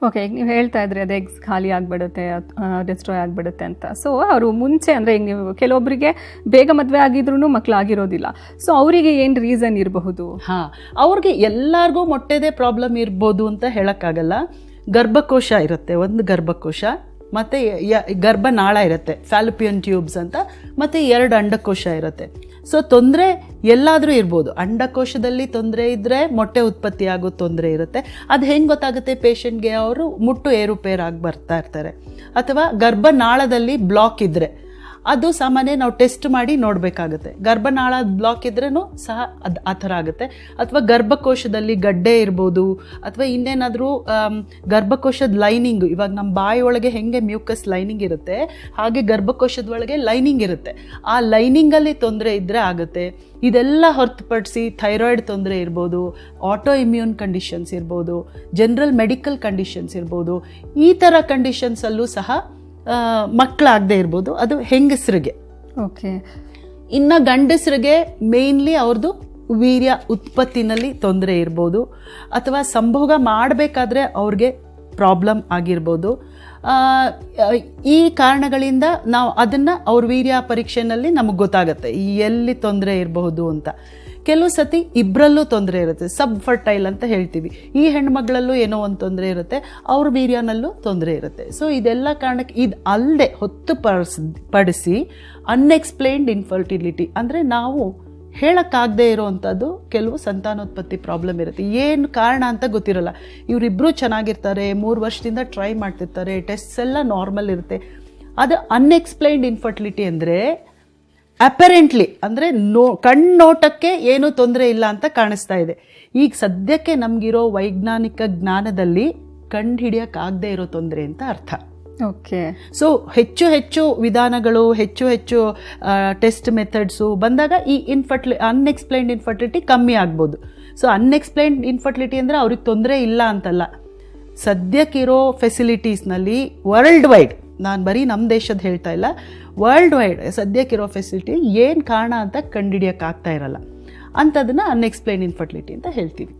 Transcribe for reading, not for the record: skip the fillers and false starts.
Okay, ಈಗ ನೀವು ಹೇಳ್ತಾ ಇದ್ರಿ ಅದು ಎಗ್ಸ್ ಖಾಲಿ ಆಗಿಬಿಡುತ್ತೆ, ಡಿಸ್ಟ್ರಾಯ್ ಆಗಿಬಿಡುತ್ತೆ ಅಂತ. ಸೊ ಅವರು ಮುಂಚೆ ಅಂದರೆ ಈಗ ನೀವು ಕೆಲವೊಬ್ಬರಿಗೆ ಬೇಗ ಮದುವೆ ಆಗಿದ್ರೂ ಮಕ್ಕಳು ಆಗಿರೋದಿಲ್ಲ, ಸೊ ಅವರಿಗೆ ಏನು ರೀಸನ್ ಇರಬಹುದು? ಹಾಂ, ಅವ್ರಿಗೆ ಎಲ್ಲರಿಗೂ ಮೊಟ್ಟೆದೇ ಪ್ರಾಬ್ಲಮ್ ಇರ್ಬೋದು ಅಂತ ಹೇಳೋಕ್ಕಾಗಲ್ಲ. ಗರ್ಭಕೋಶ ಇರುತ್ತೆ, ಒಂದು ಗರ್ಭಕೋಶ, ಮತ್ತು ಗರ್ಭನಾಳ ಇರುತ್ತೆ, ಫ್ಯಾಲೋಪಿಯನ್ ಟ್ಯೂಬ್ಸ್ ಅಂತ, ಮತ್ತು 2 ಅಂಡಕೋಶ ಇರುತ್ತೆ. ಸೊ ತೊಂದರೆ ಎಲ್ಲಾದರೂ ಇರ್ಬೋದು. ಅಂಡಕೋಶದಲ್ಲಿ ತೊಂದರೆ ಇದ್ದರೆ ಮೊಟ್ಟೆ ಉತ್ಪತ್ತಿ ಆಗೋ ತೊಂದರೆ ಇರುತ್ತೆ. ಅದು ಹೆಂಗೆ ಗೊತ್ತಾಗುತ್ತೆ ಪೇಷಂಟ್ಗೆ? ಅವರು ಮುಟ್ಟು ಏರುಪೇರಾಗಿ ಬರ್ತಾ ಇರ್ತಾರೆ. ಅಥವಾ ಗರ್ಭನಾಳದಲ್ಲಿ ಬ್ಲಾಕ್ ಇದ್ದರೆ ಅದು ಸಾಮಾನ್ಯ ನಾವು ಟೆಸ್ಟ್ ಮಾಡಿ ನೋಡಬೇಕಾಗುತ್ತೆ. ಗರ್ಭನಾಳ ಬ್ಲಾಕ್ ಇದ್ರೂ ಸಹ ಅದು ಆ ಥರ ಆಗುತ್ತೆ. ಅಥವಾ ಗರ್ಭಕೋಶದಲ್ಲಿ ಗಡ್ಡೆ ಇರ್ಬೋದು, ಅಥವಾ ಇನ್ನೇನಾದರೂ ಗರ್ಭಕೋಶದ ಲೈನಿಂಗು, ಇವಾಗ ನಮ್ಮ ಬಾಯಿ ಒಳಗೆ ಹೆಂಗೆ ಮ್ಯೂಕಸ್ ಲೈನಿಂಗ್ ಇರುತ್ತೆ ಹಾಗೆ ಗರ್ಭಕೋಶದ ಒಳಗೆ ಲೈನಿಂಗ್ ಇರುತ್ತೆ, ಆ ಲೈನಿಂಗಲ್ಲಿ ತೊಂದರೆ ಇದ್ದರೆ ಆಗುತ್ತೆ. ಇದೆಲ್ಲ ಹೊರತುಪಡಿಸಿ ಥೈರಾಯ್ಡ್ ತೊಂದರೆ ಇರ್ಬೋದು, ಆಟೋ ಇಮ್ಯೂನ್ ಕಂಡೀಷನ್ಸ್ ಇರ್ಬೋದು, ಜನರಲ್ ಮೆಡಿಕಲ್ ಕಂಡೀಷನ್ಸ್ ಇರ್ಬೋದು. ಈ ಥರ ಕಂಡೀಷನ್ಸಲ್ಲೂ ಸಹ ಮಕ್ಕಳಾಗದೇ ಇರ್ಬೋದು. ಅದು ಹೆಂಗಸರಿಗೆ. ಓಕೆ. ಇನ್ನು ಗಂಡಸರಿಗೆ ಮೇಯ್ನ್ಲಿ ಅವ್ರದ್ದು ವೀರ್ಯ ಉತ್ಪತ್ತಿನಲ್ಲಿ ತೊಂದರೆ ಇರ್ಬೋದು, ಅಥವಾ ಸಂಭೋಗ ಮಾಡಬೇಕಾದ್ರೆ ಅವ್ರಿಗೆ ಪ್ರಾಬ್ಲಮ್ ಆಗಿರ್ಬೋದು. ಈ ಕಾರಣಗಳಿಂದ ನಾವು ಅದನ್ನು ಅವ್ರ ವೀರ್ಯ ಪರೀಕ್ಷೆನಲ್ಲಿ ನಮಗೆ ಗೊತ್ತಾಗುತ್ತೆ ಎಲ್ಲಿ ತೊಂದರೆ ಇರಬಹುದು ಅಂತ. ಕೆಲವು ಸತಿ ಇಬ್ಬರಲ್ಲೂ ತೊಂದರೆ ಇರುತ್ತೆ, ಸಬ್ ಫರ್ಟೈಲ್ ಅಂತ ಹೇಳ್ತೀವಿ. ಈ ಹೆಣ್ಮಗಳಲ್ಲೂ ಏನೋ ಒಂದು ತೊಂದರೆ ಇರುತ್ತೆ, ಅವ್ರ ವೀರ್ಯನಲ್ಲೂ ತೊಂದರೆ ಇರುತ್ತೆ. ಸೊ ಇದೆಲ್ಲ ಕಾರಣಕ್ಕೆ ಇದು ಅಲ್ಲದೆ ಹೊತ್ತುಪಡಿಸಿ ಅನ್ಎಕ್ಸ್ಪ್ಲೇನ್ಡ್ ಇನ್ಫರ್ಟಿಲಿಟಿ ಅಂದರೆ ನಾವು ಹೇಳೋಕ್ಕಾಗದೇ ಇರೋವಂಥದ್ದು ಕೆಲವು ಸಂತಾನೋತ್ಪತ್ತಿ ಪ್ರಾಬ್ಲಮ್ ಇರುತ್ತೆ. ಏನು ಕಾರಣ ಅಂತ ಗೊತ್ತಿರಲ್ಲ. ಇವರಿಬ್ಬರು ಚೆನ್ನಾಗಿರ್ತಾರೆ, 3 ವರ್ಷದಿಂದ ಟ್ರೈ ಮಾಡ್ತಿರ್ತಾರೆ, ಟೆಸ್ಟ್ಸ್ ಎಲ್ಲ ನಾರ್ಮಲ್ ಇರುತ್ತೆ. ಅದು ಅನ್ಎಕ್ಸ್ಪ್ಲೈನ್ಡ್ ಇನ್ಫರ್ಟಿಲಿಟಿ ಅಂದರೆ ಅಪರೆಂಟ್ಲಿ ಅಂದರೆ ಕಣ್ಣೋಟಕ್ಕೆ ಏನೂ ತೊಂದರೆ ಇಲ್ಲ ಅಂತ ಕಾಣಿಸ್ತಾ ಇದೆ. ಈಗ ಸದ್ಯಕ್ಕೆ ನಮಗಿರೋ ವೈಜ್ಞಾನಿಕ ಜ್ಞಾನದಲ್ಲಿ ಕಂಡು ಹಿಡಿಯೋಕ್ಕಾಗದೇ ಇರೋ ತೊಂದರೆ ಅಂತ ಅರ್ಥ. ಓಕೆ. ಸೊ ಹೆಚ್ಚು ವಿಧಾನಗಳು, ಹೆಚ್ಚು ಟೆಸ್ಟ್ ಮೆಥಡ್ಸು ಬಂದಾಗ ಈ ಅನ್ಎಕ್ಸ್ಪ್ಲೈನ್ಡ್ ಇನ್ಫರ್ಟಿಲಿಟಿ ಕಮ್ಮಿ ಆಗ್ಬೋದು. ಸೊ ಅನ್ಎಕ್ಸ್ಪ್ಲೈನ್ಡ್ ಇನ್ಫರ್ಟಿಲಿಟಿ ಅಂದರೆ ಅವ್ರಿಗೆ ತೊಂದರೆ ಇಲ್ಲ ಅಂತಲ್ಲ. ಸದ್ಯಕ್ಕಿರೋ ಫೆಸಿಲಿಟೀಸ್ನಲ್ಲಿ ವರ್ಲ್ಡ್ ವೈಡ್, ನಾನು ಬರೀ ನಮ್ಮ ದೇಶದ ಹೇಳ್ತಾ ಇಲ್ಲ, ವರ್ಲ್ಡ್ ವೈಡ್ ಸದ್ಯಕ್ಕಿರೋ ಫೆಸಿಲಿಟಿ ಏನು ಕಾರಣ ಅಂತ ಕಂಡುಹಿಡಿಯೋಕ್ಕಾಗ್ತಾ ಇರಲ್ಲ. ಅಂಥದನ್ನು ಅನ್ಎಕ್ಸ್ಪ್ಲೈನ್ ಇನ್ಫರ್ಟಿಲಿಟಿ ಅಂತ ಹೇಳ್ತೀವಿ.